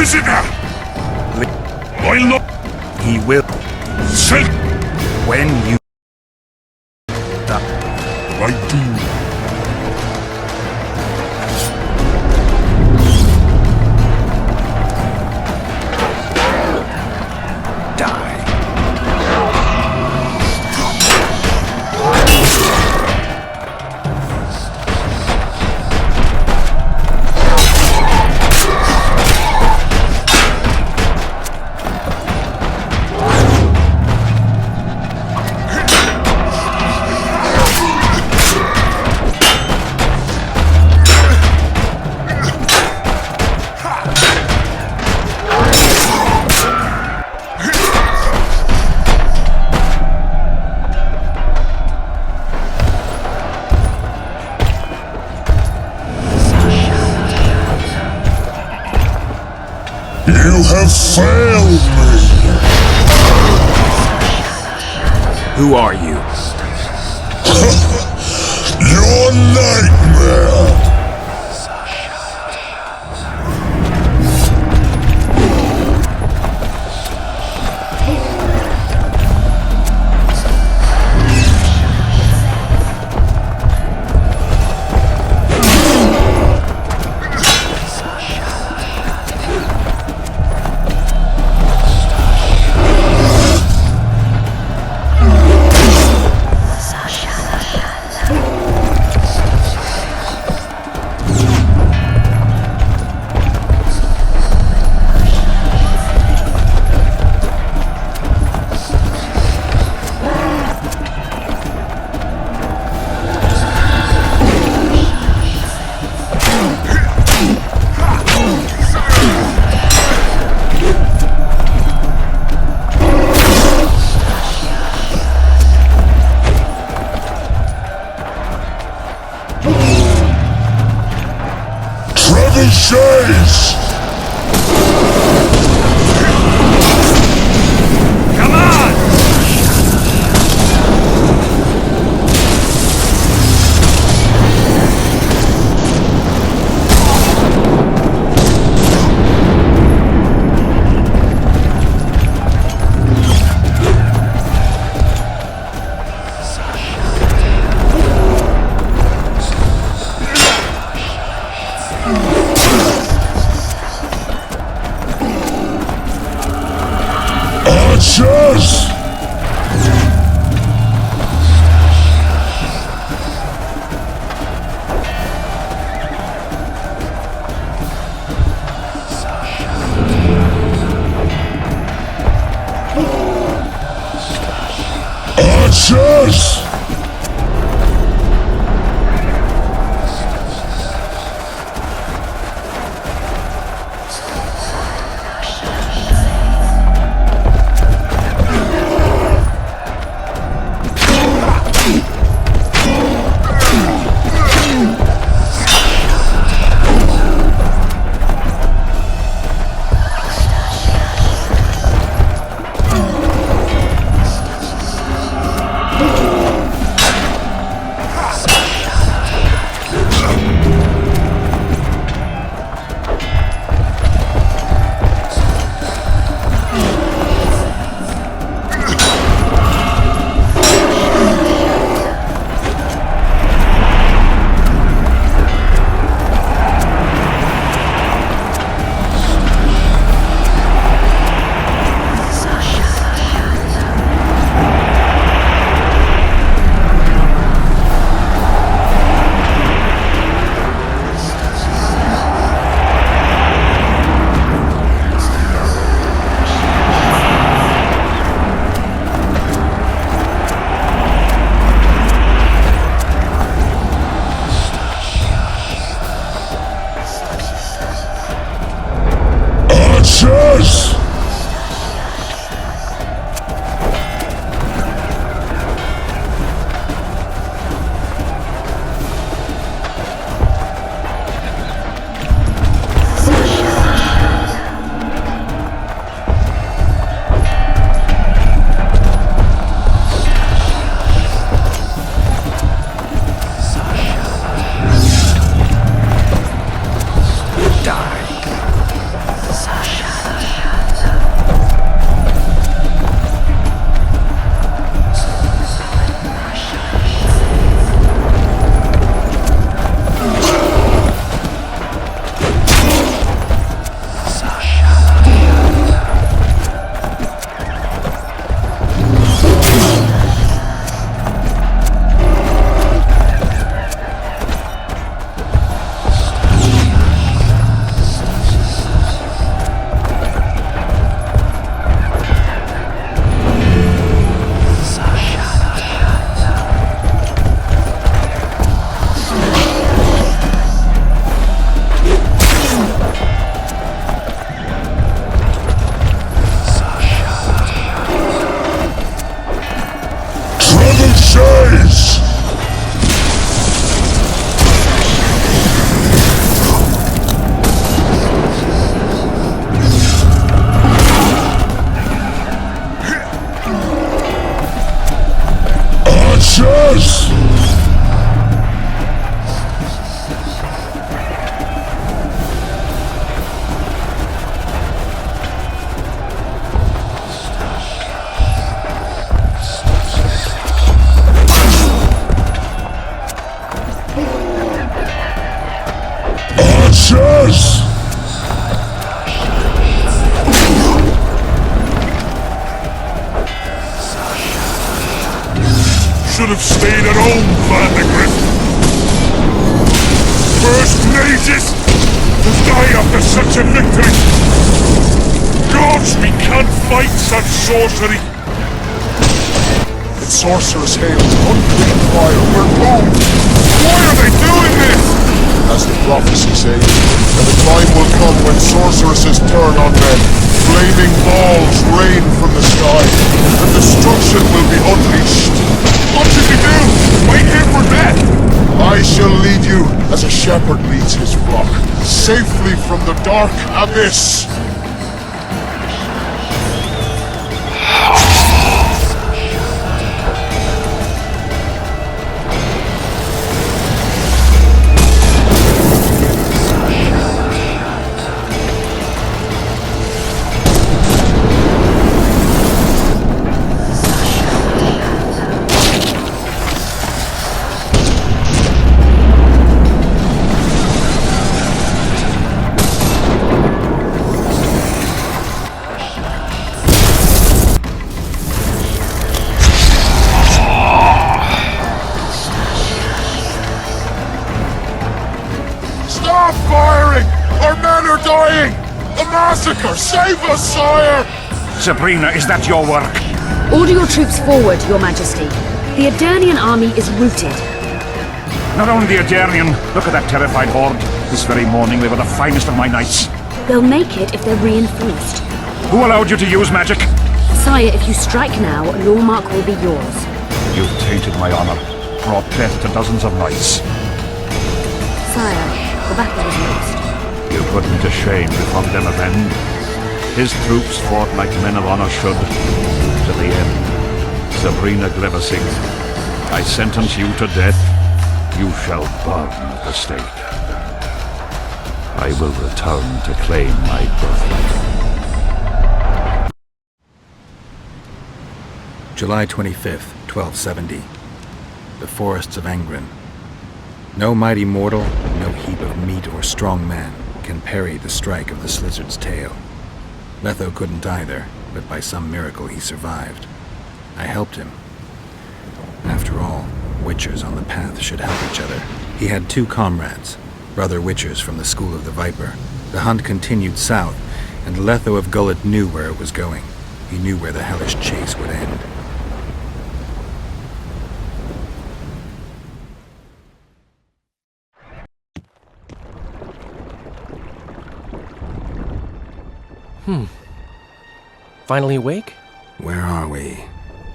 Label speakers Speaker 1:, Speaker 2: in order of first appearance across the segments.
Speaker 1: prisoner! My lord!
Speaker 2: He will.
Speaker 1: Send!
Speaker 2: When you.
Speaker 1: I do. You have failed me!
Speaker 2: Who are you?
Speaker 1: Your nightmare! Chase!
Speaker 2: Come on!
Speaker 1: Yes! Should have stayed at home, Van de Griff. First mages to die after such a victory. Gods, we can't fight such sorcery. It's sorceress hail, unclean fire, we're doomed. Why are they doing this? As the prophecy says, and the time will come when sorceresses turn on men. Flaming balls rain from the sky, and destruction will be unleashed. What should we do? Wait here for death? I shall lead you as a shepherd leads his flock, safely from the dark abyss. Save us, sire!
Speaker 2: Sabrina, is that your work?
Speaker 3: Order your troops forward, your majesty. The Adernian army is routed.
Speaker 2: Not only the Adernian, look at that terrified horde. This very morning they were the finest of my knights.
Speaker 3: They'll make it if they're reinforced.
Speaker 2: Who allowed you to use magic?
Speaker 3: Sire, if you strike now, Lawmark will be yours.
Speaker 2: You've tainted my honor, brought death to dozens of knights.
Speaker 3: Sire, the battle was lost.
Speaker 2: You put me to shame before them avenged. His troops fought like men of honor should, to the end. Sabrina Gleversing, I sentence you to death. You shall burn at the stake. I will return to claim my birthright.
Speaker 4: July 25th, 1270. The forests of Angren. No mighty mortal, no heap of meat or strong man can parry the strike of the Slizzard's tail. Letho couldn't either, but by some miracle he survived. I helped him. After all, Witchers on the path should help each other. He had two comrades, brother Witchers from the School of the Viper. The hunt continued south, and Letho of Gullet knew where it was going. He knew where the hellish chase would end.
Speaker 5: Finally awake?
Speaker 4: Where are we?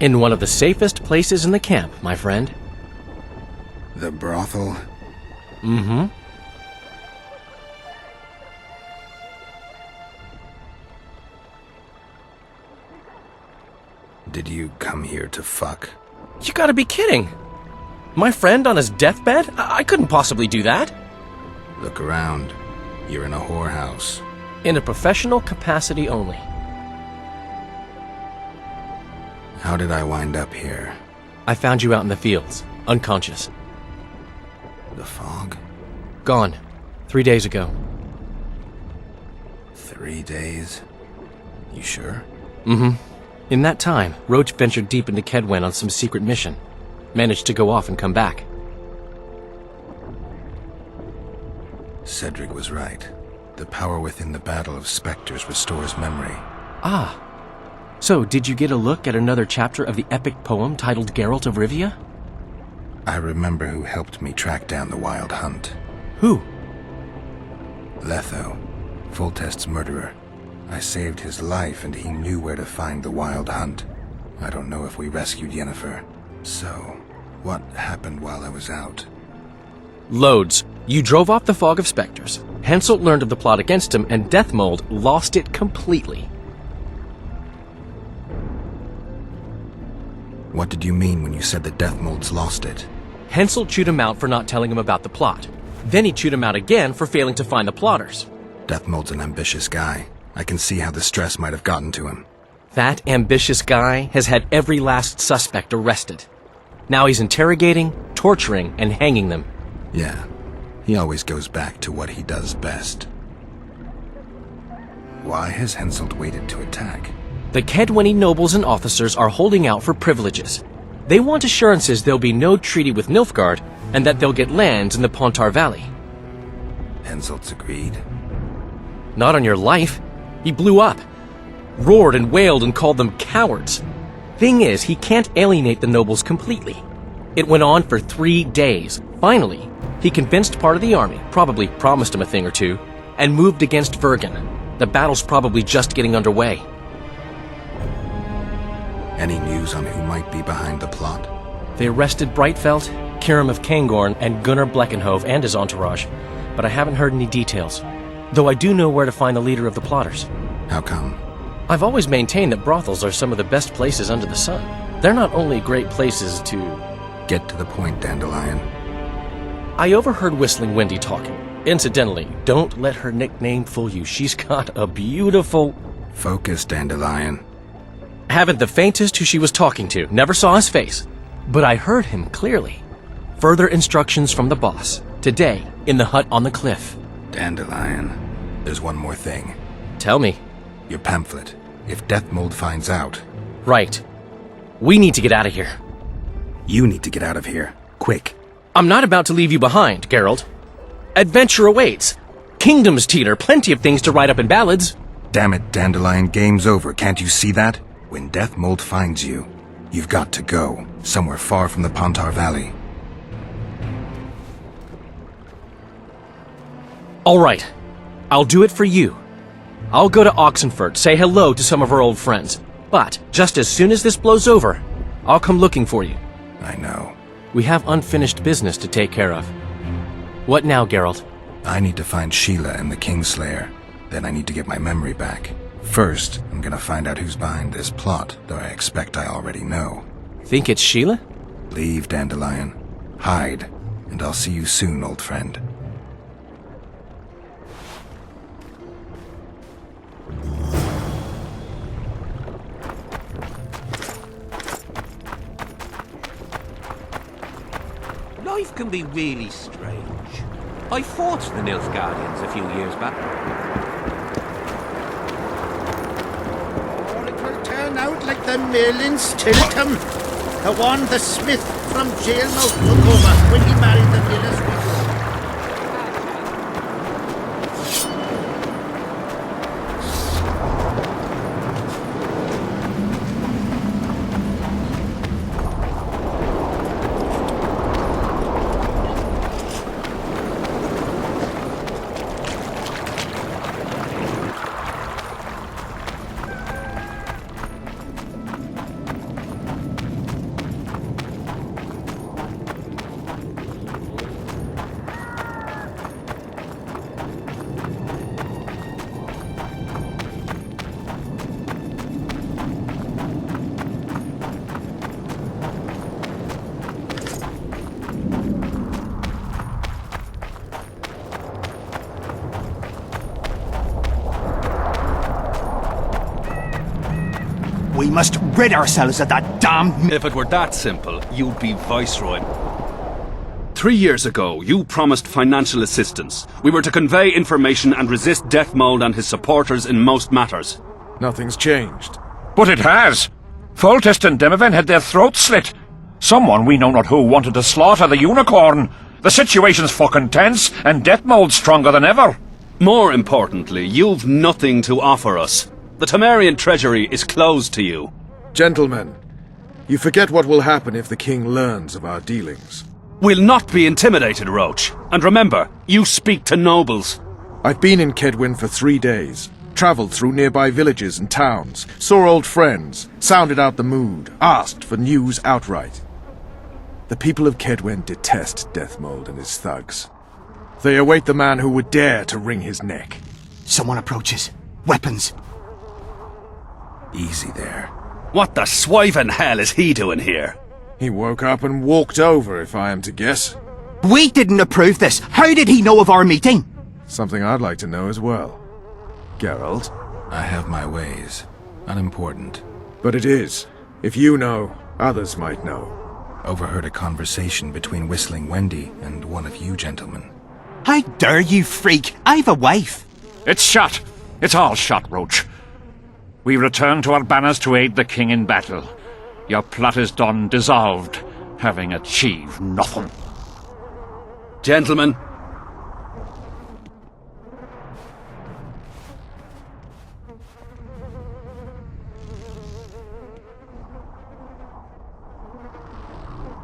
Speaker 5: In one of the safest places in the camp, my friend.
Speaker 4: The brothel?
Speaker 5: Mm-hmm.
Speaker 4: Did you come here to fuck?
Speaker 5: You gotta be kidding! My friend on his deathbed? I couldn't possibly do that.
Speaker 4: Look around. You're in a whorehouse.
Speaker 5: In a professional capacity only.
Speaker 4: How did I wind up here?
Speaker 5: I found you out in the fields, unconscious.
Speaker 4: The fog?
Speaker 5: Gone. 3 days ago.
Speaker 4: 3 days? You sure?
Speaker 5: Mm-hmm. In that time, Roach ventured deep into Kedwen on some secret mission. Managed to go off and come back.
Speaker 4: Cedric was right. The power within the Battle of Spectres restores memory.
Speaker 5: Ah. So, did you get a look at another chapter of the epic poem titled Geralt of Rivia?
Speaker 4: I remember who helped me track down the Wild Hunt.
Speaker 5: Who?
Speaker 4: Letho, Foltest's murderer. I saved his life and he knew where to find the Wild Hunt. I don't know if we rescued Yennefer. So, what happened while I was out?
Speaker 5: Loads. You drove off the Fog of Spectres. Henselt learned of the plot against him, and Deathmold lost it completely.
Speaker 4: What did you mean when you said that Deathmold's lost it?
Speaker 5: Henselt chewed him out for not telling him about the plot. Then he chewed him out again for failing to find the plotters.
Speaker 4: Deathmold's an ambitious guy. I can see how the stress might have gotten to him.
Speaker 5: That ambitious guy has had every last suspect arrested. Now he's interrogating, torturing, and hanging them.
Speaker 4: Yeah. He always goes back to what he does best. Why has Henselt waited to attack?
Speaker 5: The Kedwenny nobles and officers are holding out for privileges. They want assurances there'll be no treaty with Nilfgaard, and that they'll get lands in the Pontar Valley.
Speaker 4: Henselt's agreed.
Speaker 5: Not on your life. He blew up. Roared and wailed and called them cowards. Thing is, he can't alienate the nobles completely. It went on for 3 days. Finally, he convinced part of the army, probably promised him a thing or two, and moved against Vergen. The battle's probably just getting underway.
Speaker 4: Any news on who might be behind the plot?
Speaker 5: They arrested Breitfeld, Kirim of Cairngorm, and Gunnar Bleckenhove and his entourage, but I haven't heard any details. Though I do know where to find the leader of the plotters.
Speaker 4: How come?
Speaker 5: I've always maintained that brothels are some of the best places under the sun. They're not only great places to...
Speaker 4: Get to the point, Dandelion.
Speaker 5: I overheard Whistling Wendy talking. Incidentally, don't let her nickname fool you. She's got a beautiful...
Speaker 4: Focus, Dandelion.
Speaker 5: Haven't the faintest who she was talking to. Never saw his face. But I heard him clearly. Further instructions from the boss. Today, in the hut on the cliff.
Speaker 4: Dandelion, there's one more thing.
Speaker 5: Tell me.
Speaker 4: Your pamphlet. If Deathmold finds out...
Speaker 5: Right. We need to get out of here.
Speaker 4: You need to get out of here. Quick.
Speaker 5: I'm not about to leave you behind, Geralt. Adventure awaits. Kingdoms teeter, plenty of things to write up in ballads.
Speaker 4: Damn it, Dandelion, game's over. Can't you see that? When Deathmold finds you, you've got to go. Somewhere far from the Pontar Valley.
Speaker 5: All right. I'll do it for you. I'll go to Oxenfurt, say hello to some of our old friends. But just as soon as this blows over, I'll come looking for you.
Speaker 4: I know.
Speaker 5: We have unfinished business to take care of. What now, Geralt?
Speaker 4: I need to find Sheila and the Kingslayer. Then I need to get my memory back. First, I'm gonna find out who's behind this plot, though I expect I already know.
Speaker 5: Think it's Sheila?
Speaker 4: Leave, Dandelion. Hide, and I'll see you soon, old friend.
Speaker 6: Life can be really strange. I fought the Nilfgaardians a few years back.
Speaker 7: Or it will turn out like the mill in Stilton. The one the smith from Jailmouth took over when he married the miller's widow.
Speaker 8: We must rid ourselves of that damn...
Speaker 9: If it were that simple, you'd be Viceroy. 3 years ago, you promised financial assistance. We were to convey information and resist Deathmold and his supporters in most matters.
Speaker 10: Nothing's changed.
Speaker 2: But it has. Foltest and Demoven had their throats slit. Someone, we know not who, wanted to slaughter the unicorn. The situation's fucking tense, and Deathmold's stronger than ever.
Speaker 9: More importantly, you've nothing to offer us. The Temerian treasury is closed to you.
Speaker 10: Gentlemen, you forget what will happen if the king learns of our dealings.
Speaker 9: We'll not be intimidated, Roach. And remember, you speak to nobles.
Speaker 10: I've been in Kedwen for 3 days, travelled through nearby villages and towns, saw old friends, sounded out the mood, asked for news outright. The people of Kedwen detest Deathmold and his thugs. They await the man who would dare to wring his neck.
Speaker 8: Someone approaches. Weapons.
Speaker 4: Easy there.
Speaker 9: What the swiven hell is he doing here?
Speaker 10: He woke up and walked over, if I am to guess.
Speaker 8: We didn't approve this. How did he know of our meeting?
Speaker 10: Something I'd like to know as well. Geralt?
Speaker 4: I have my ways. Unimportant.
Speaker 10: But it is. If you know, others might know.
Speaker 4: Overheard a conversation between Whistling Wendy and one of you gentlemen.
Speaker 8: How dare you, freak? I've a wife.
Speaker 2: It's shut. It's all shot, Roach. We return to our banners to aid the king in battle. Your plot is done, dissolved, having achieved nothing.
Speaker 9: Gentlemen.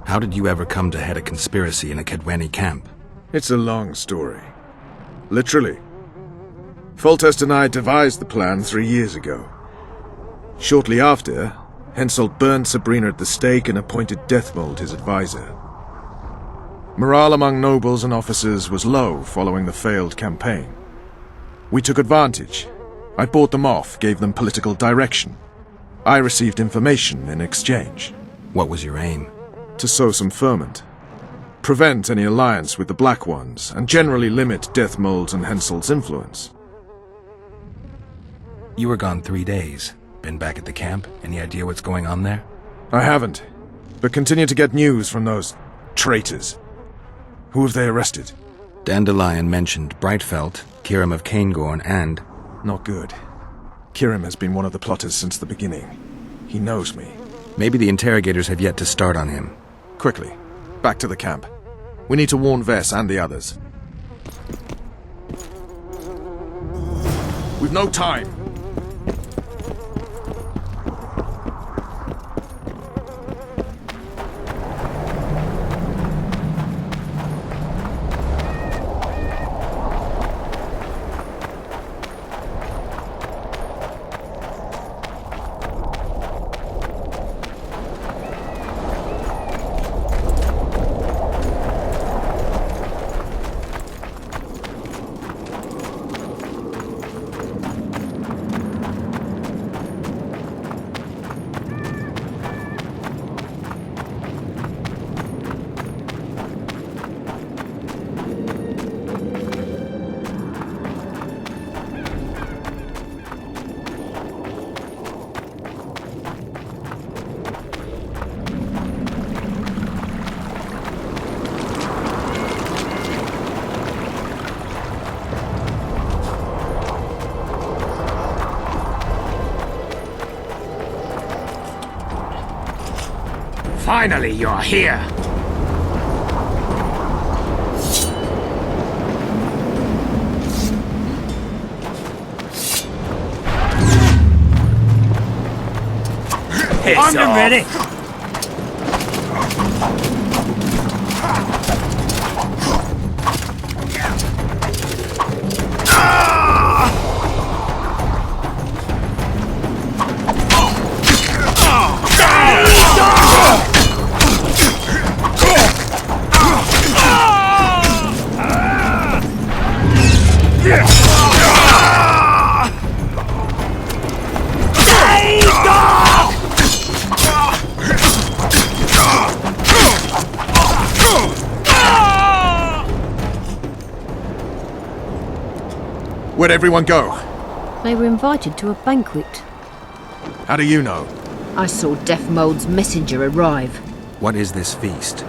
Speaker 4: How did you ever come to head a conspiracy in a Kedweni camp?
Speaker 10: It's a long story. Literally. Foltest and I devised the plan 3 years ago. Shortly after, Hensel burned Sabrina at the stake and appointed Deathmold his advisor. Morale among nobles and officers was low following the failed campaign. We took advantage. I bought them off, gave them political direction. I received information in exchange.
Speaker 4: What was your aim?
Speaker 10: To sow some ferment. Prevent any alliance with the Black Ones, and generally limit Deathmold's and Hensel's influence.
Speaker 4: You were gone 3 days. Been back at the camp? Any idea what's going on there?
Speaker 10: I haven't, but continue to get news from those traitors. Who have they arrested?
Speaker 4: Dandelion mentioned Brightfelt, Kirim of Caingorn, and...
Speaker 10: Not good. Kirim has been one of the plotters since the beginning. He knows me.
Speaker 4: Maybe the interrogators have yet to start on him.
Speaker 10: Quickly, back to the camp. We need to warn Vess and the others. We've no time.
Speaker 11: Finally, you're here! I'm ready!
Speaker 10: Where'd everyone go?
Speaker 3: They were invited to a banquet.
Speaker 10: How do you know?
Speaker 3: I saw Deathmold's messenger arrive.
Speaker 4: What is this feast?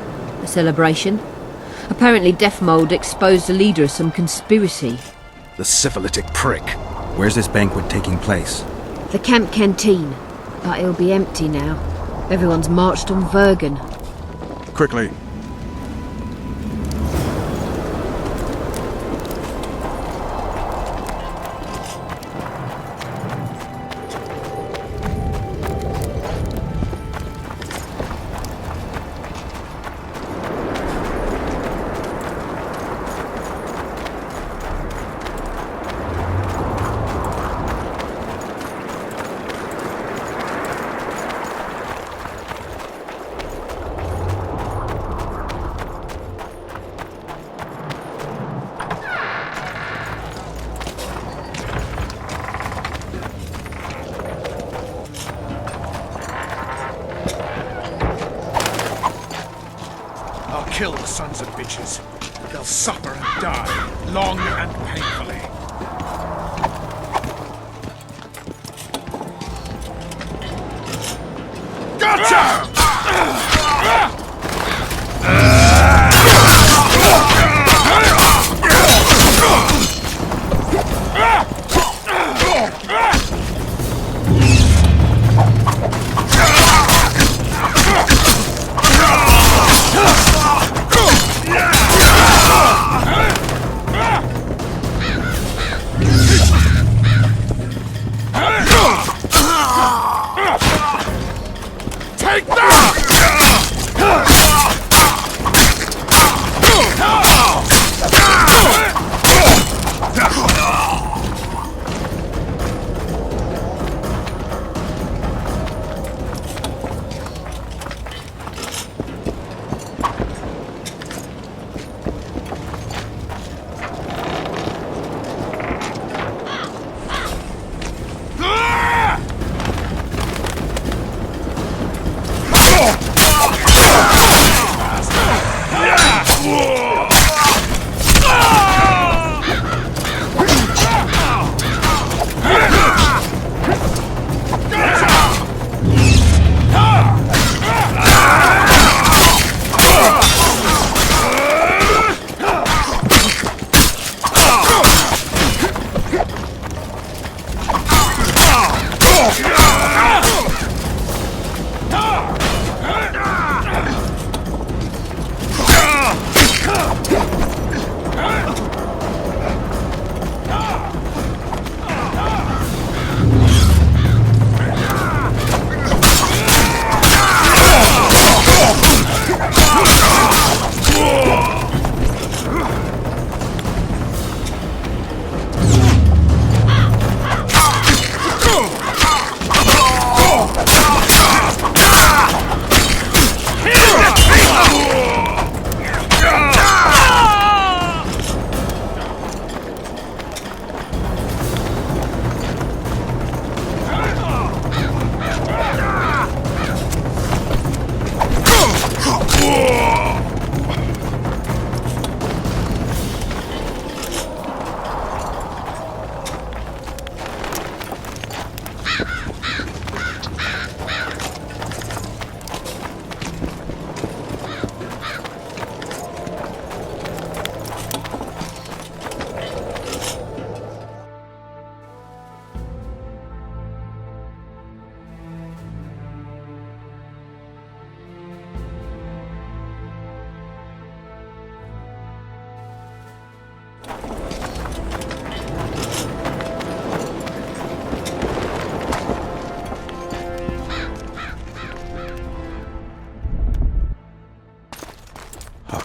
Speaker 3: A celebration. Apparently Deathmold exposed the leader of some conspiracy.
Speaker 10: The syphilitic prick.
Speaker 4: Where's this banquet taking place?
Speaker 3: The camp canteen. But it'll be empty now. Everyone's marched on Vergen.
Speaker 10: Quickly.
Speaker 11: Kill the sons of bitches. They'll suffer and die, long and painfully. Gotcha!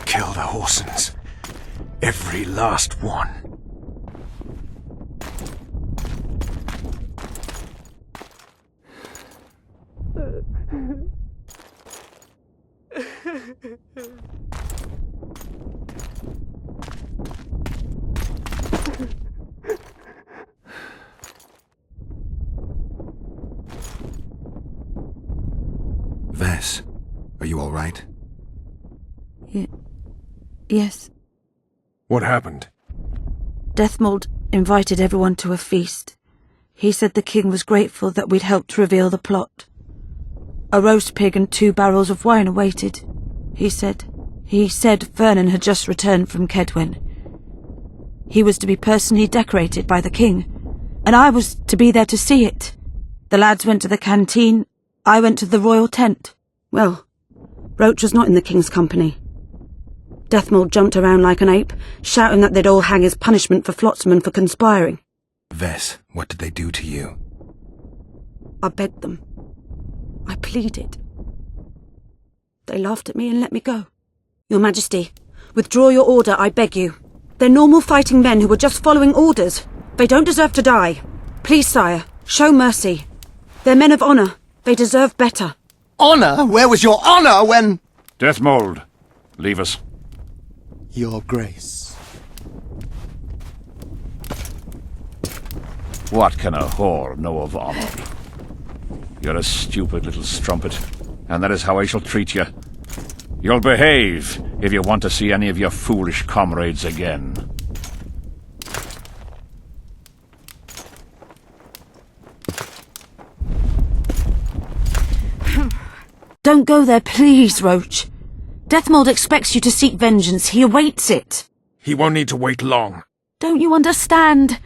Speaker 10: Kill the Horsens. Every last one.
Speaker 4: Vess, are you all right?
Speaker 12: Yes.
Speaker 10: What happened?
Speaker 12: Deathmold invited everyone to a feast. He said the king was grateful that we'd helped reveal the plot. A roast pig and 2 barrels of wine awaited, he said. He said Vernon had just returned from Kedwen. He was to be personally decorated by the king, and I was to be there to see it. The lads went to the canteen, I went to the royal tent. Well, Roach was not in the king's company. Deathmold jumped around like an ape, shouting that they'd all hang as punishment for Flotsam for conspiring.
Speaker 4: Vess, what did they do to you?
Speaker 12: I begged them. I pleaded. They laughed at me and let me go. Your Majesty, withdraw your order, I beg you. They're normal fighting men who were just following orders. They don't deserve to die. Please, sire, show mercy. They're men of honour. They deserve better.
Speaker 8: Honour? Where was your honour when...
Speaker 2: Deathmold, leave us.
Speaker 8: Your Grace.
Speaker 2: What can a whore know of honor? You're a stupid little strumpet, and that is how I shall treat you. You'll behave if you want to see any of your foolish comrades again.
Speaker 12: Don't go there, please, Roach. Deathmold expects you to seek vengeance. He awaits it.
Speaker 10: He won't need to wait long.
Speaker 12: Don't you understand?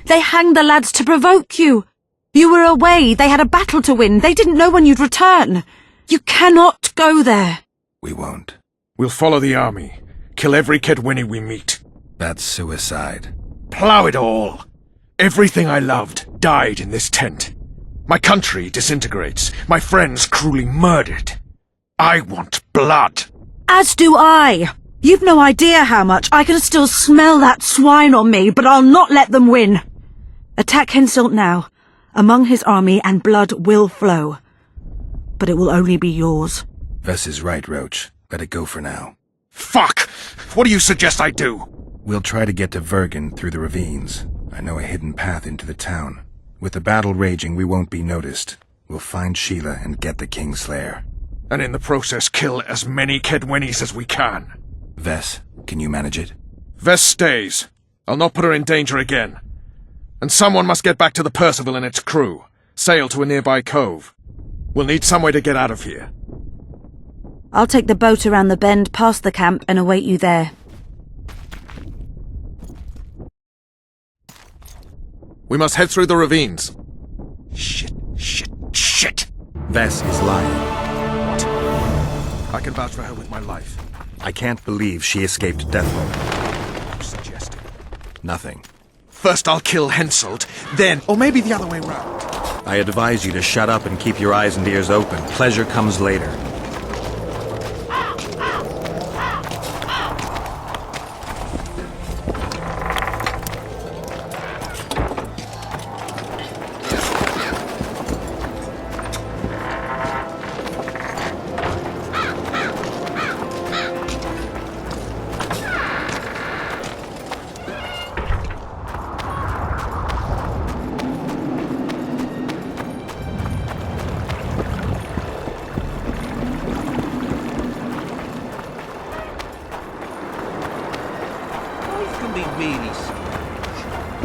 Speaker 12: They hanged the lads to provoke you. You were away. They had a battle to win. They didn't know when you'd return. You cannot go there.
Speaker 4: We won't.
Speaker 10: We'll follow the army. Kill every Kedwini we meet.
Speaker 4: That's suicide.
Speaker 10: Plough it all. Everything I loved died in this tent. My country disintegrates. My friends cruelly murdered. I want blood.
Speaker 12: As do I. You've no idea how much. I can still smell that swine on me, but I'll not let them win. Attack Henselt now. Among his army, and blood will flow. But it will only be yours.
Speaker 4: Vess is right, Roach. Let it go for now.
Speaker 10: Fuck! What do you suggest I do?
Speaker 4: We'll try to get to Vergen through the ravines. I know a hidden path into the town. With the battle raging, we won't be noticed. We'll find Sheila and get the Kingslayer.
Speaker 10: And in the process kill as many Kedwenis as we can.
Speaker 4: Vess, can you manage it?
Speaker 10: Vess stays. I'll not put her in danger again. And someone must get back to the Percival and its crew. Sail to a nearby cove. We'll need some way to get out of here.
Speaker 12: I'll take the boat around the bend past the camp and await you there.
Speaker 10: We must head through the ravines. Shit.
Speaker 4: Vess is lying.
Speaker 10: What? I can vouch for her with my life.
Speaker 4: I can't believe she escaped Deathmold.
Speaker 10: What are you suggesting?
Speaker 4: Nothing.
Speaker 10: First I'll kill Henselt, then... Or maybe the other way round.
Speaker 4: I advise you to shut up and keep your eyes and ears open. Pleasure comes later.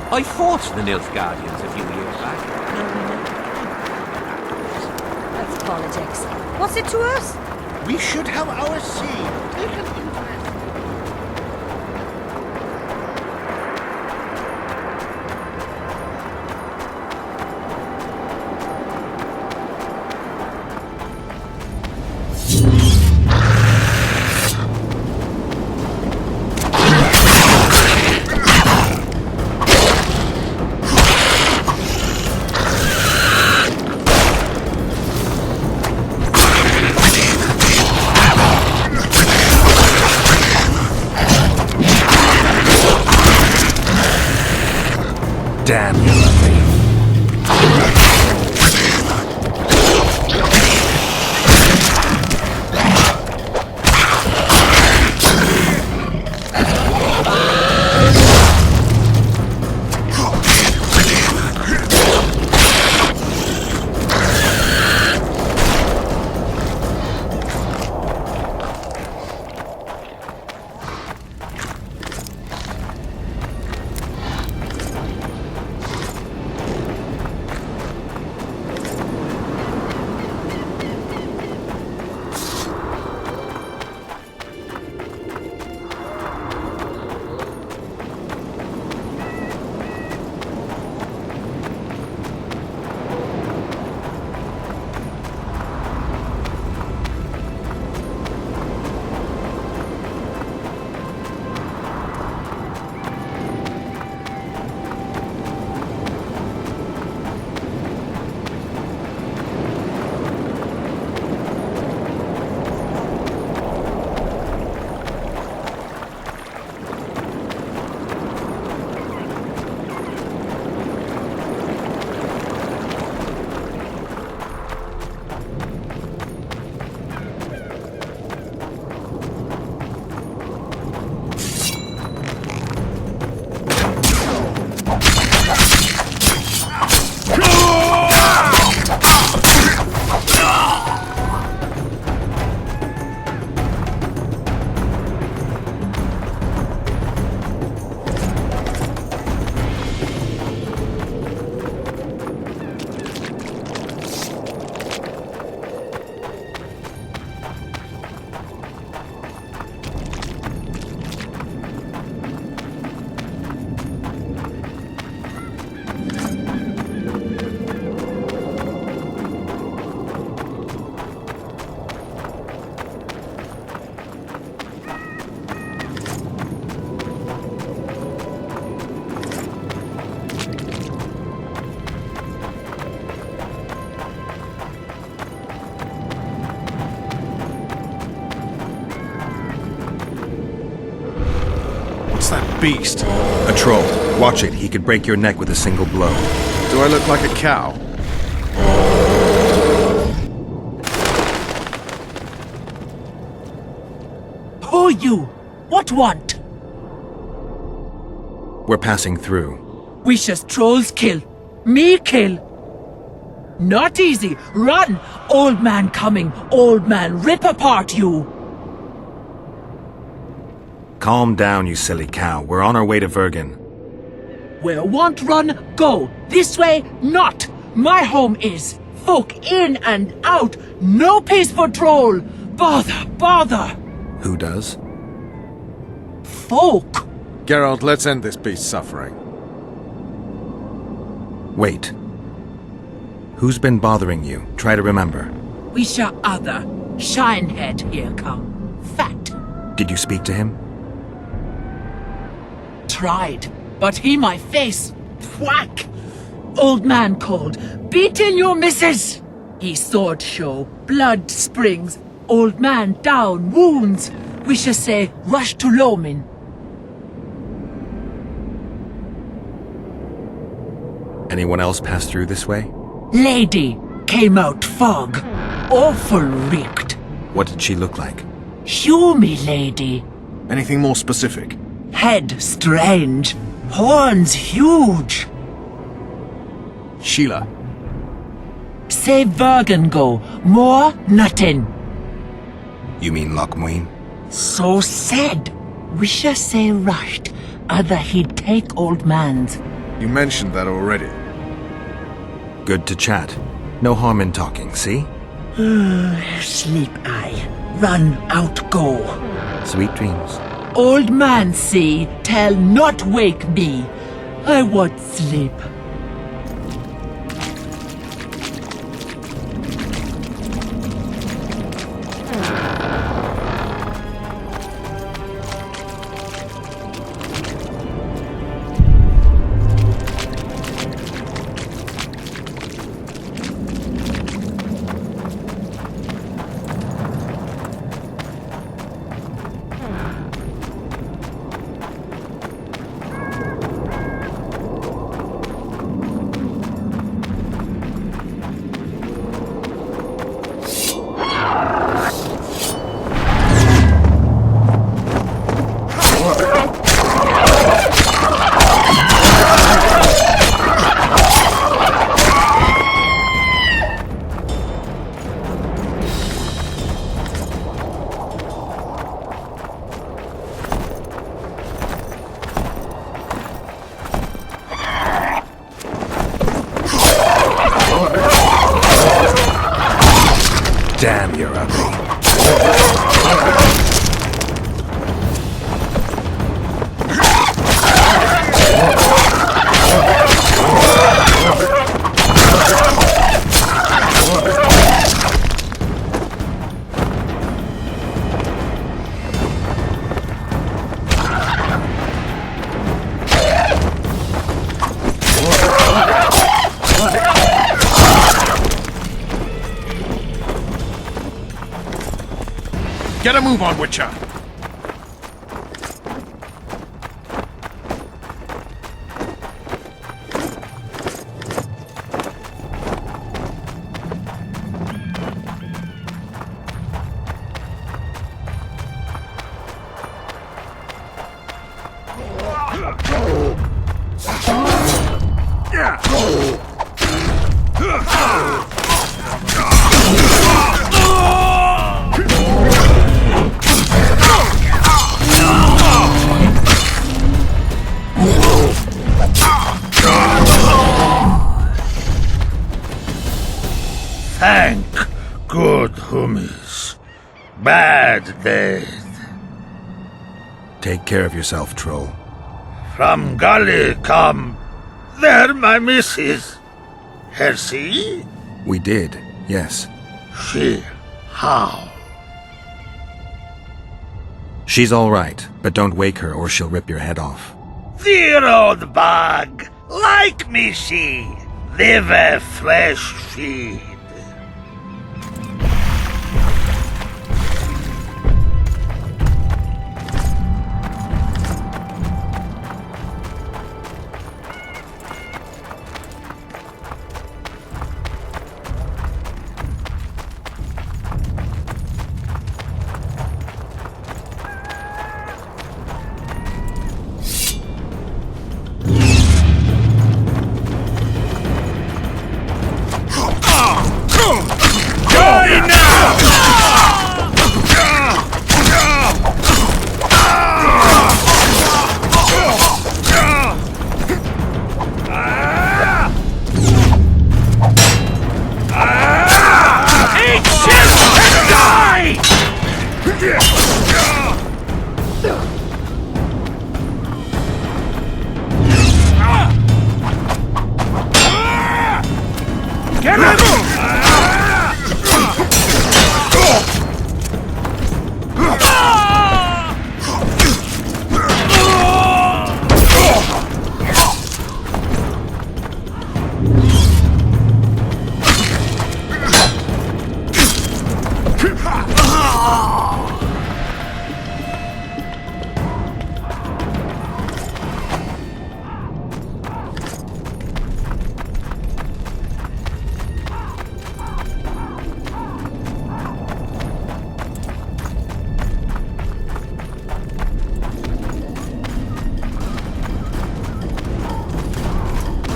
Speaker 6: I fought the Nilfgaardians a few years back.
Speaker 3: That's politics. What's it to us?
Speaker 7: We should have our say. Take an interest.
Speaker 4: Damn you, Lucky.
Speaker 10: What's that beast?
Speaker 4: A troll. Watch it. He could break your neck with a single blow.
Speaker 10: Do I look like a cow?
Speaker 13: Who you? What want?
Speaker 4: We're passing through.
Speaker 13: Wishes trolls kill. Me kill. Not easy. Run! Old man coming. Old man rip apart you.
Speaker 4: Calm down, you silly cow. We're on our way to Vergen.
Speaker 13: Where want run, go. This way, not. My home is. Folk in and out. No peace for troll. Bother, bother.
Speaker 4: Who does?
Speaker 13: Folk.
Speaker 10: Geralt, let's end this beast's suffering.
Speaker 4: Wait. Who's been bothering you? Try to remember.
Speaker 13: We shall other. Shinehead here come. Fat.
Speaker 4: Did you speak to him?
Speaker 13: Tried, but he my face. Whack! Old man called. Beat in your missus! He sword show. Blood springs. Old man down. Wounds. We shall say rush to Lomin.
Speaker 4: Anyone else pass through this way?
Speaker 13: Lady came out fog. Awful reeked.
Speaker 4: What did she look like?
Speaker 13: Humy lady.
Speaker 10: Anything more specific?
Speaker 13: Head strange. Horns huge.
Speaker 10: Sheila.
Speaker 13: Say Vergen go. More nothing.
Speaker 4: You mean Lochmuin?
Speaker 13: So said. We shall say rushed. Other he'd take old man's.
Speaker 10: You mentioned that already.
Speaker 4: Good to chat. No harm in talking, see?
Speaker 13: Sleep I. Run out go.
Speaker 4: Sweet dreams.
Speaker 13: Old man see, tell not wake me. I want sleep.
Speaker 4: Damn, you're ugly.
Speaker 11: Get a move on, Witcher!
Speaker 7: Thank good hummus. Bad dead.
Speaker 4: Take care of yourself, troll.
Speaker 7: From gully come. There, my missus. Her see?
Speaker 4: We did, yes.
Speaker 7: She. How?
Speaker 4: She's all right, but don't wake her or she'll rip your head off.
Speaker 7: Dear old bug. Like me she. Live a fresh feed.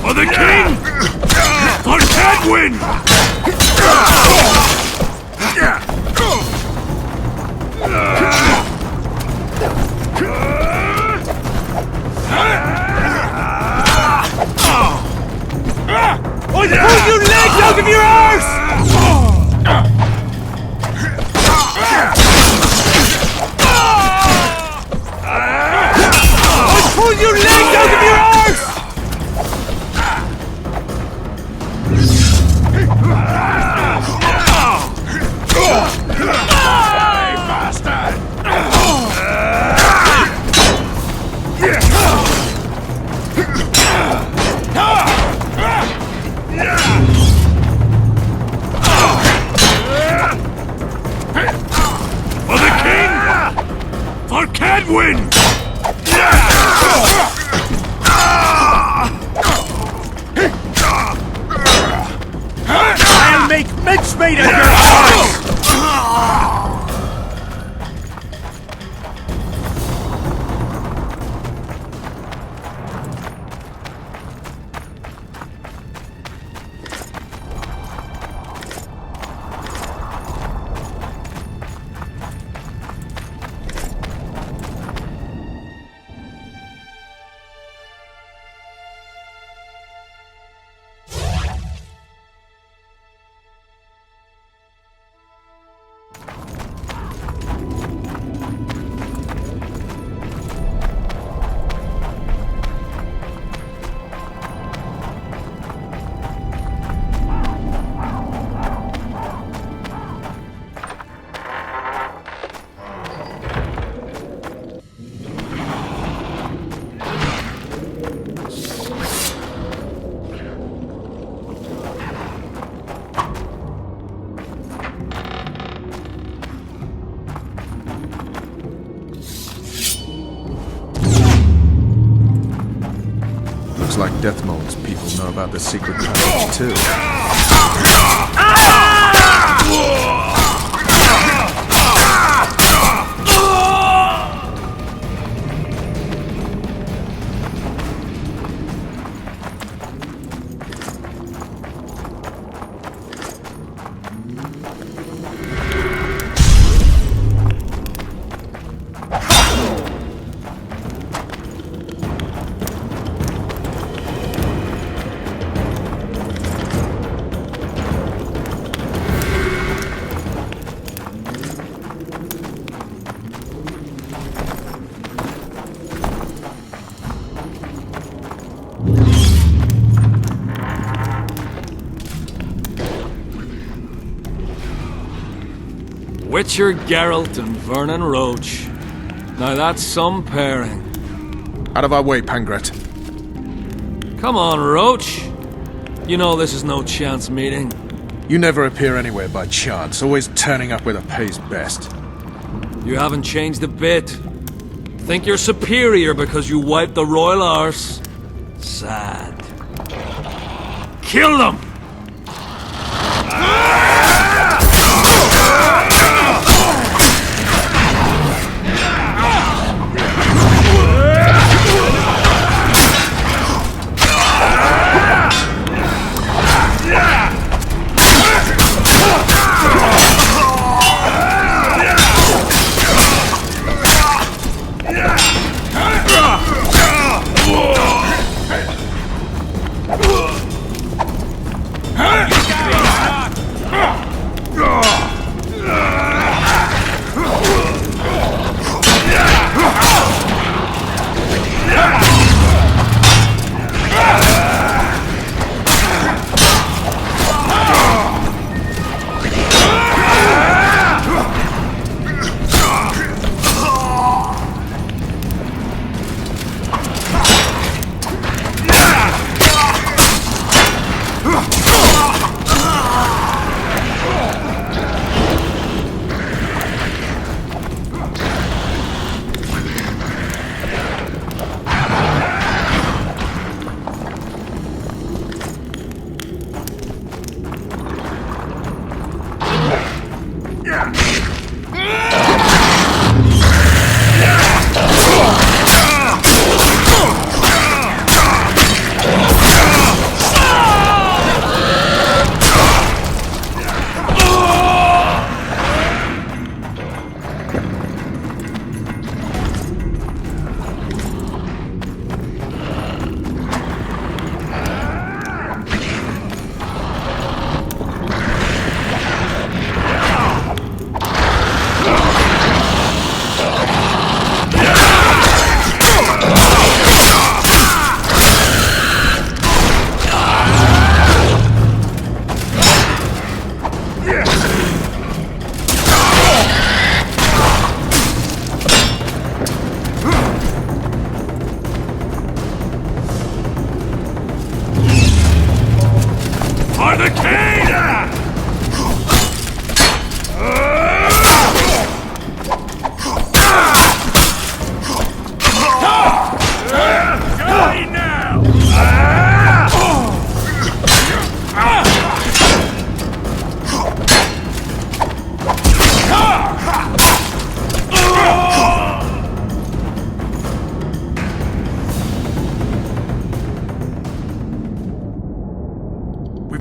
Speaker 2: For the king! For Cadwin!
Speaker 7: Pull your legs out of your arse! Pull your legs out of your arse!
Speaker 2: For the king! For Cadwin!
Speaker 7: I'll make mincemeat of your arse!
Speaker 10: Looks like Deathmold's people know about the secret passage too.
Speaker 14: Witcher Geralt and Vernon Roach. Now that's some pairing.
Speaker 10: Out of our way, Pangret.
Speaker 14: Come on, Roach. You know this is no chance meeting.
Speaker 10: You never appear anywhere by chance, always turning up where the pay's best.
Speaker 14: You haven't changed a bit. Think you're superior because you wiped the royal arse? Sad. Kill them!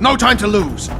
Speaker 10: No time to lose.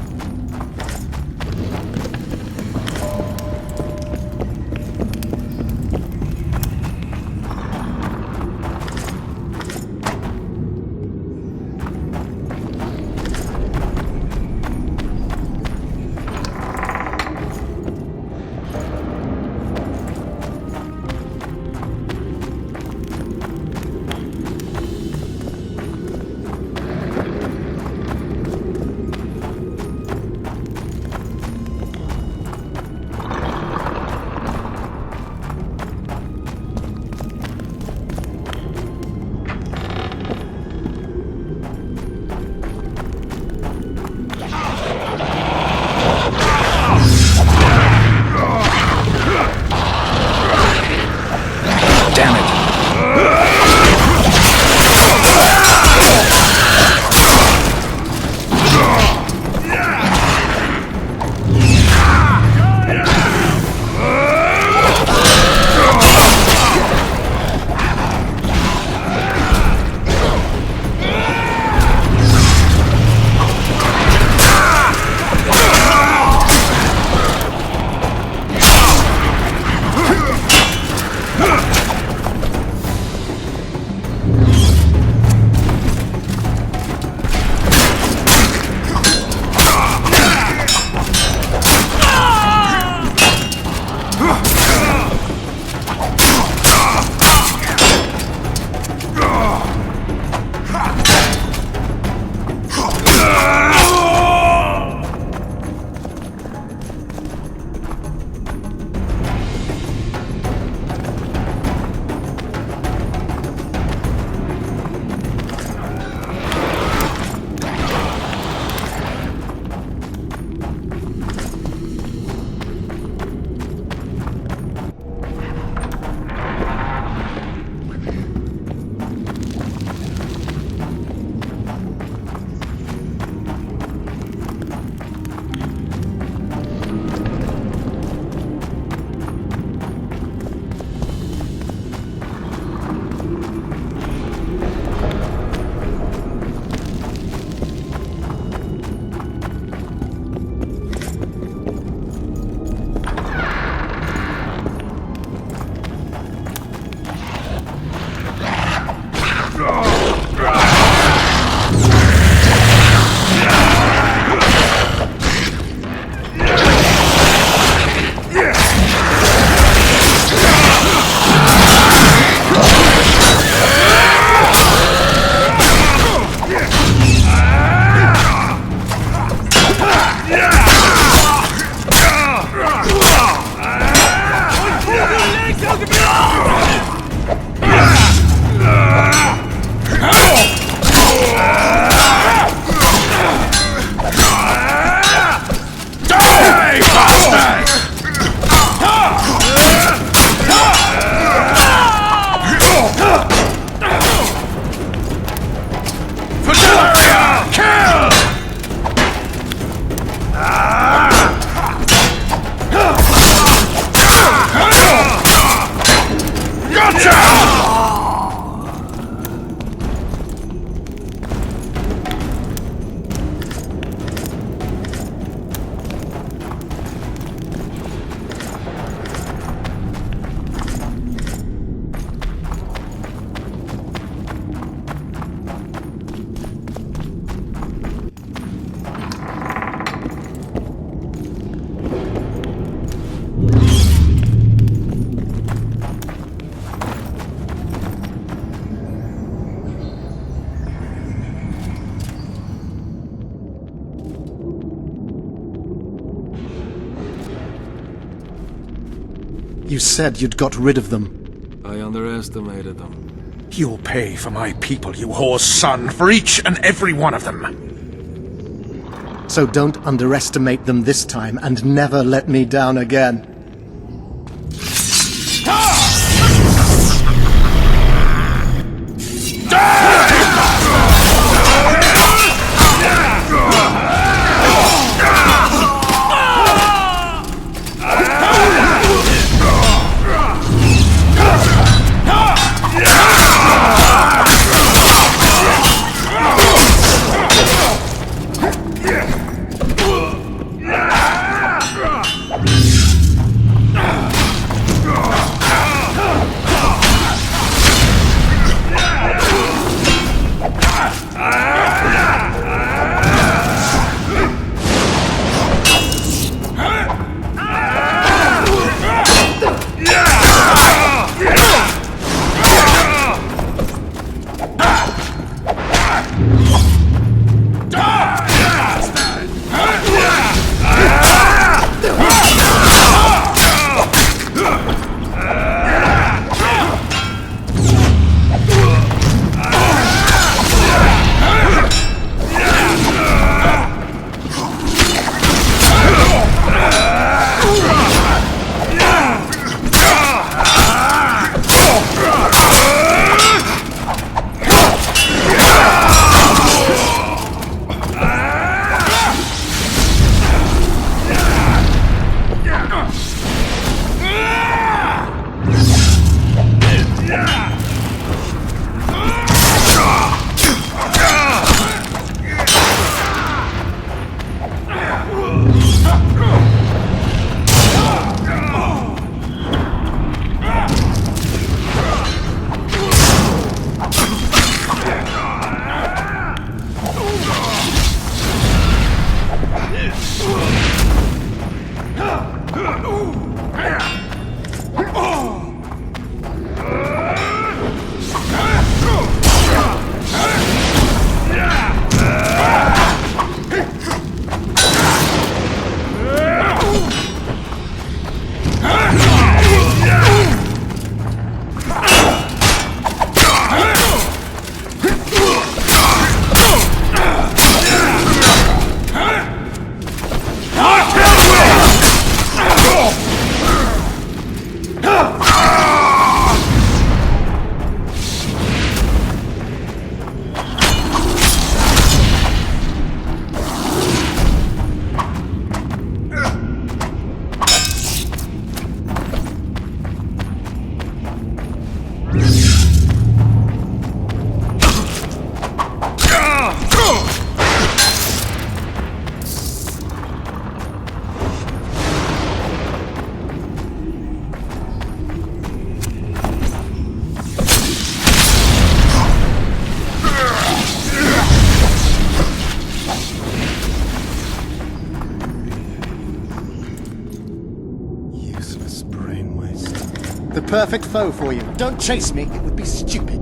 Speaker 15: said you'd got rid of them.
Speaker 14: I underestimated them.
Speaker 11: You'll pay for my people, you whore's son, for each and every one of them.
Speaker 15: So don't underestimate them this time, and never let me down again. The perfect foe for you. Don't chase me, it would be stupid.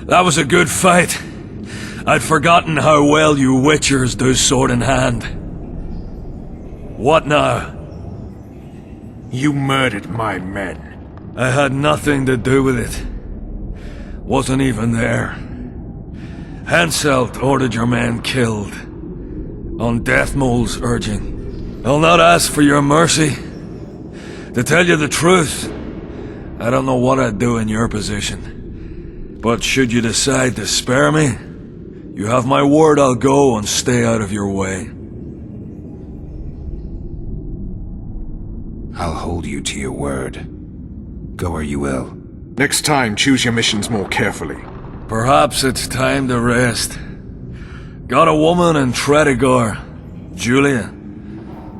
Speaker 14: That was a good fight. I'd forgotten how well you witchers do sword in hand. What now?
Speaker 11: You murdered my men.
Speaker 14: I had nothing to do with it. Wasn't even there. Henselt ordered your men killed. On Deathmole's urging. I'll not ask for your mercy. To tell you the truth, I don't know what I'd do in your position. But should you decide to spare me, you have my word I'll go and stay out of your way.
Speaker 4: I'll hold you to your word. Go where you will.
Speaker 11: Next time, choose your missions more carefully.
Speaker 14: Perhaps it's time to rest. Got a woman in Tredegar, Julia.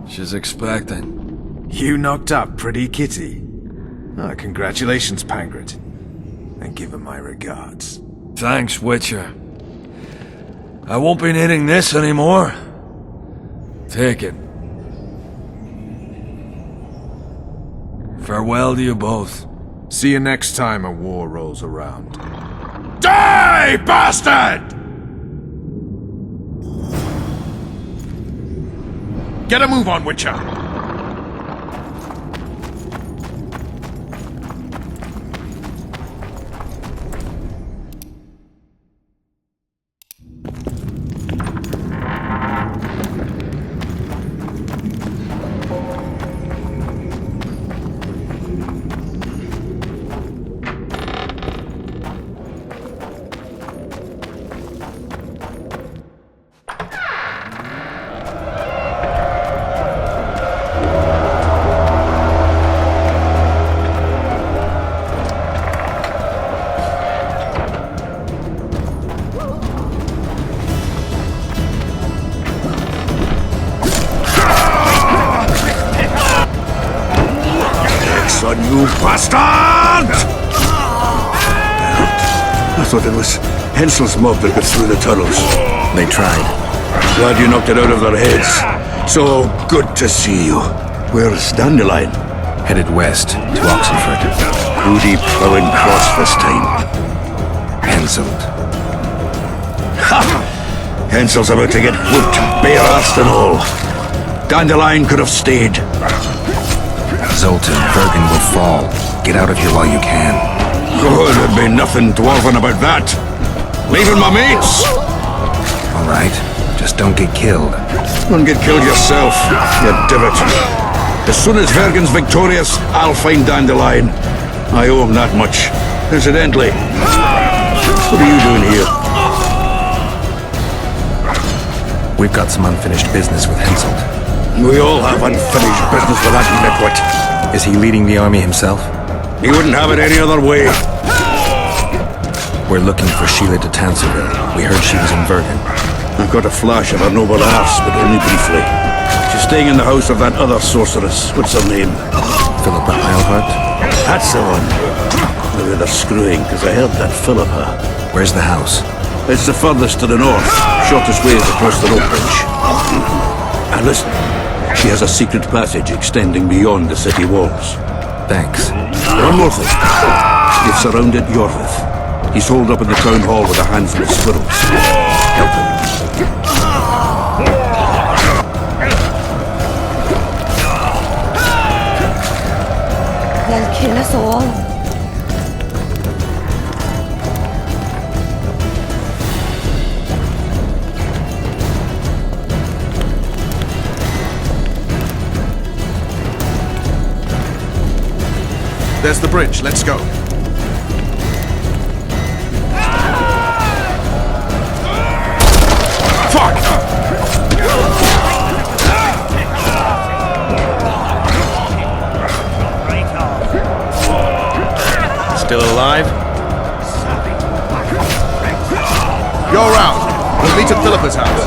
Speaker 14: She's expecting.
Speaker 10: You knocked up pretty kitty. Oh, congratulations, Pangret. And give her my regards.
Speaker 14: Thanks, Witcher. I won't be needing this anymore. Take it. Farewell to you both.
Speaker 10: See you next time a war rolls around. Die, bastard! Get a move on, Witcher!
Speaker 16: Son, you bastard! I thought it was Hensel's mob that got through the tunnels.
Speaker 4: They tried.
Speaker 16: Glad you knocked it out of their heads. So good to see you. Where's Dandelion?
Speaker 4: Headed west to Oxenford.
Speaker 16: Who'd he plowing cross this time?
Speaker 4: Henselt.
Speaker 16: Ha! Hensel's about to get whooped, bare-assed and all. Dandelion could have stayed.
Speaker 4: Zoltan, Bergen will fall. Get out of here while you can.
Speaker 16: Oh, there'd be nothing dwarven about that. Leaving my mates.
Speaker 4: All right, just don't get killed.
Speaker 16: Don't get killed yourself, you divot. As soon as Vergen's victorious, I'll find Dandelion. I owe him that much. Incidentally, what are you doing here?
Speaker 4: We've got some unfinished business with Henselt.
Speaker 16: We all have unfinished business with that nitwit.
Speaker 4: Is he leading the army himself?
Speaker 16: He wouldn't have it any other way.
Speaker 4: We're looking for Sheila de Tanserville. We heard she was in Bergen.
Speaker 16: I've got a flash of her noble arse, but only briefly. She's staying in the house of that other sorceress. What's her name?
Speaker 4: Philippa Eilhart?
Speaker 16: That's the one. Maybe they're screwing, because I helped that Philippa.
Speaker 4: Where's the house?
Speaker 16: It's the furthest to the north. Shortest way is across the rope bridge. And listen, she has a secret passage extending beyond the city walls.
Speaker 4: Thanks.
Speaker 16: One more thing. They've surrounded Yorvith. He's holed up in the town hall with a handful of squirrels. Help him.
Speaker 12: They'll kill us all.
Speaker 10: There's the bridge. Let's go. Fuck!
Speaker 5: Still alive?
Speaker 10: Go around. We'll meet at Philippa's house.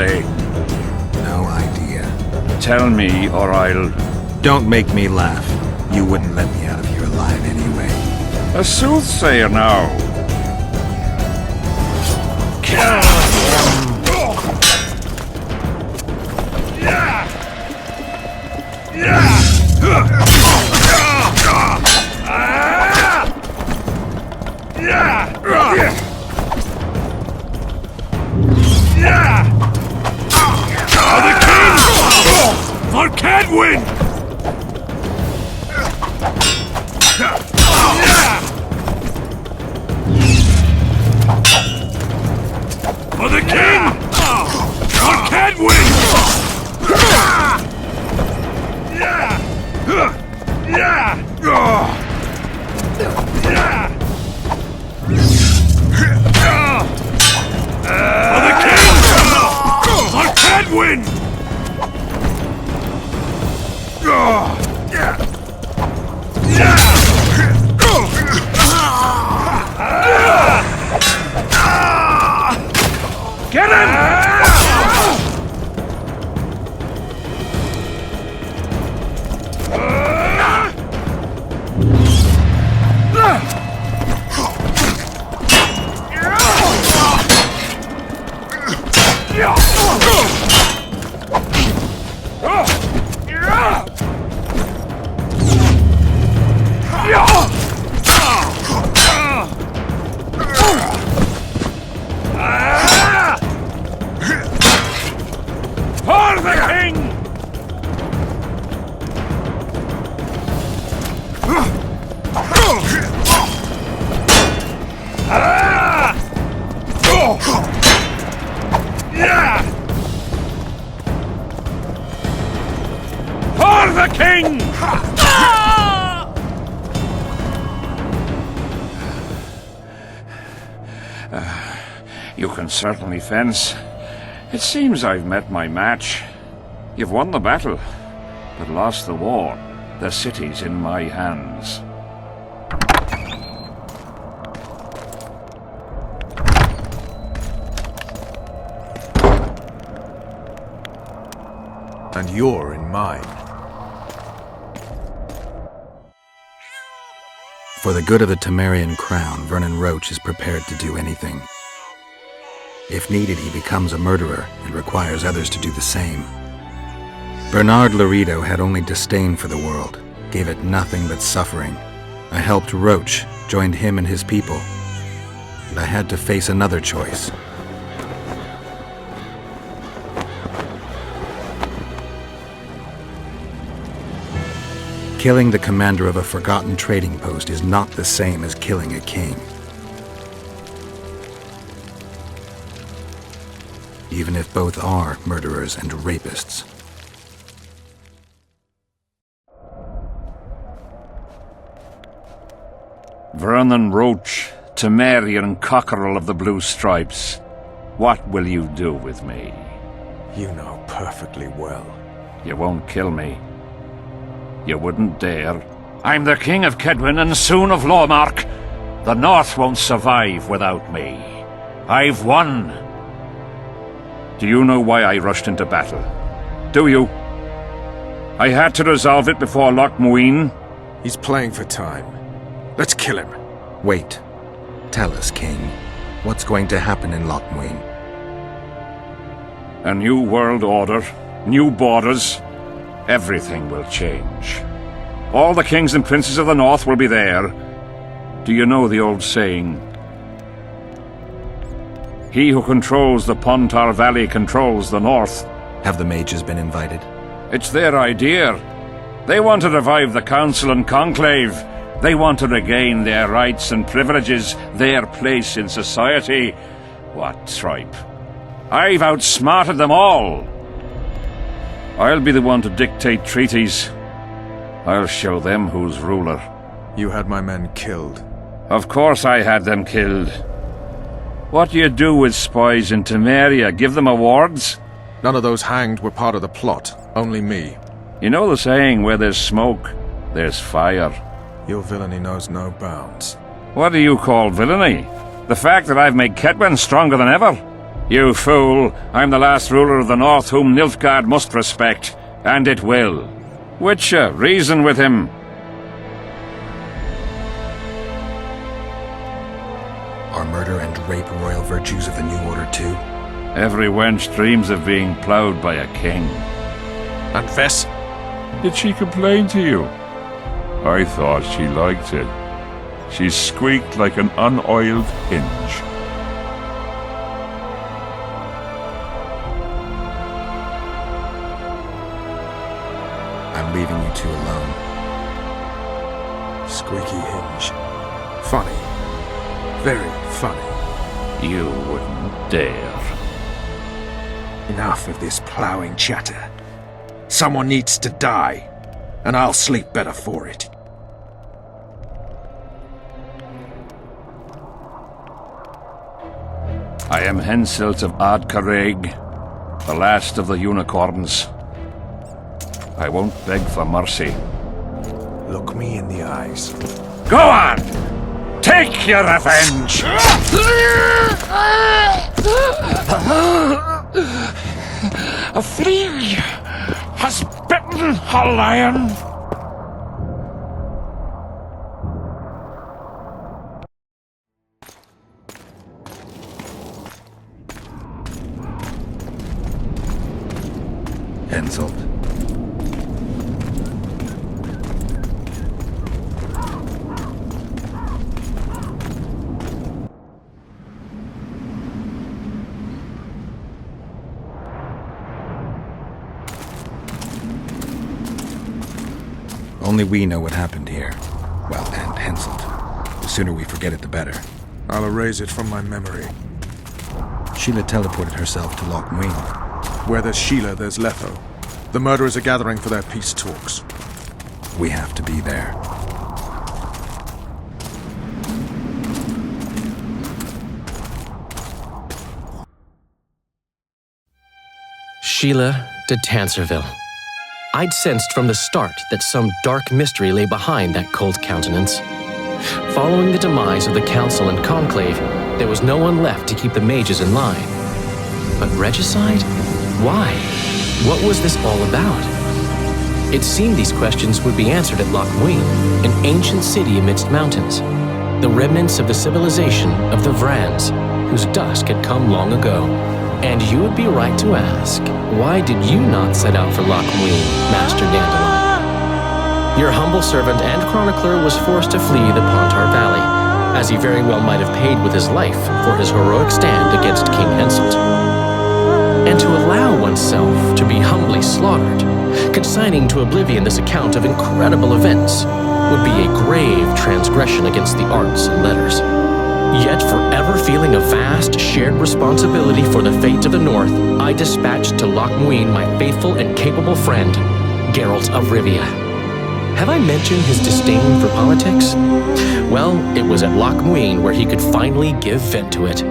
Speaker 2: they?
Speaker 4: No idea.
Speaker 2: Tell me, or I'll...
Speaker 4: Don't make me laugh. You wouldn't let me out of here alive anyway.
Speaker 2: A soothsayer now.
Speaker 14: The king! For Cadwin! For the king! For Cadwin! For the king! For Cadwin! Get him! For the king! For the king!
Speaker 2: You can certainly fence. It seems I've met my match. You've won the battle, but lost the war. The city's in my hands.
Speaker 11: And you're in mine.
Speaker 4: For the good of the Temerian crown, Vernon Roche is prepared to do anything. If needed, he becomes a murderer and requires others to do the same. Bernard Laredo had only disdain for the world, gave it nothing but suffering. I helped Roche, joined him and his people, and I had to face another choice. Killing the commander of a forgotten trading post is not the same as killing a king. Even if both are murderers and rapists.
Speaker 2: Vernon Roche, Temerian cockerel of the Blue Stripes. What will you do with me?
Speaker 11: You know perfectly well.
Speaker 2: You won't kill me. You wouldn't dare. I'm the King of Kedwin and soon of Lawmark. The North won't survive without me. I've won. Do you know why I rushed into battle? Do you? I had to resolve it before Loch Muin.
Speaker 11: He's playing for time. Let's kill him.
Speaker 4: Wait. Tell us, King. What's going to happen in Loch Muin?
Speaker 2: A new world order, new borders. Everything will change. All the kings and princes of the North will be there. Do you know the old saying? He who controls the Pontar Valley controls the North.
Speaker 4: Have the mages been invited?
Speaker 2: It's their idea. They want to revive the Council and Conclave. They want to regain their rights and privileges, their place in society. What tripe. I've outsmarted them all. I'll be the one to dictate treaties. I'll show them who's ruler.
Speaker 11: You had my men killed.
Speaker 2: Of course I had them killed. What do you do with spies in Temeria? Give them awards?
Speaker 11: None of those hanged were part of the plot. Only me.
Speaker 2: You know the saying, where there's smoke, there's fire.
Speaker 11: Your villainy knows no bounds.
Speaker 2: What do you call villainy? The fact that I've made Kedwen stronger than ever? You fool! I'm the last ruler of the North whom Nilfgaard must respect, and it will. Witcher, reason with him.
Speaker 4: Are murder and rape royal virtues of the New Order too?
Speaker 2: Every wench dreams of being ploughed by a king.
Speaker 11: And Vess?
Speaker 17: Did she complain to you? I thought she liked it. She squeaked like an unoiled hinge.
Speaker 4: I'm leaving you two alone.
Speaker 10: Squeaky hinge. Funny. Very funny.
Speaker 2: You wouldn't dare.
Speaker 10: Enough of this ploughing chatter. Someone needs to die, and I'll sleep better for it.
Speaker 2: I am Henselt of Ardcarreg, the last of the unicorns. I won't beg for mercy.
Speaker 10: Look me in the eyes.
Speaker 2: Go on! Take your revenge!
Speaker 11: A flea has bitten a lion.
Speaker 4: Henselt. Only we know what happened here. Well, and Henselt. The sooner we forget it, the better.
Speaker 10: I'll erase it from my memory.
Speaker 4: Sheila teleported herself to Loch Muin.
Speaker 10: Where there's Sheila, there's Letho. The murderers are gathering for their peace talks.
Speaker 4: We have to be there.
Speaker 5: Sheila de Tanserville. I'd sensed from the start that some dark mystery lay behind that cold countenance. Following the demise of the Council and Conclave, there was no one left to keep the mages in line. But regicide? Why? What was this all about? It seemed these questions would be answered at Loch Muin, an ancient city amidst mountains, the remnants of the civilization of the Vrans, whose dusk had come long ago. And you would be right to ask, why did you not set out for Loch Muin, Master Dandelion? Your humble servant and chronicler was forced to flee the Pontar Valley, as he very well might have paid with his life for his heroic stand against King Henselt. And to allow oneself to be humbly slaughtered, consigning to oblivion this account of incredible events, would be a grave transgression against the arts and letters. Yet, forever feeling a vast, shared responsibility for the fate of the North, I dispatched to Loch Muin my faithful and capable friend, Geralt of Rivia. Have I mentioned his disdain for politics? Well, it was at Loch Muin where he could finally give vent to it.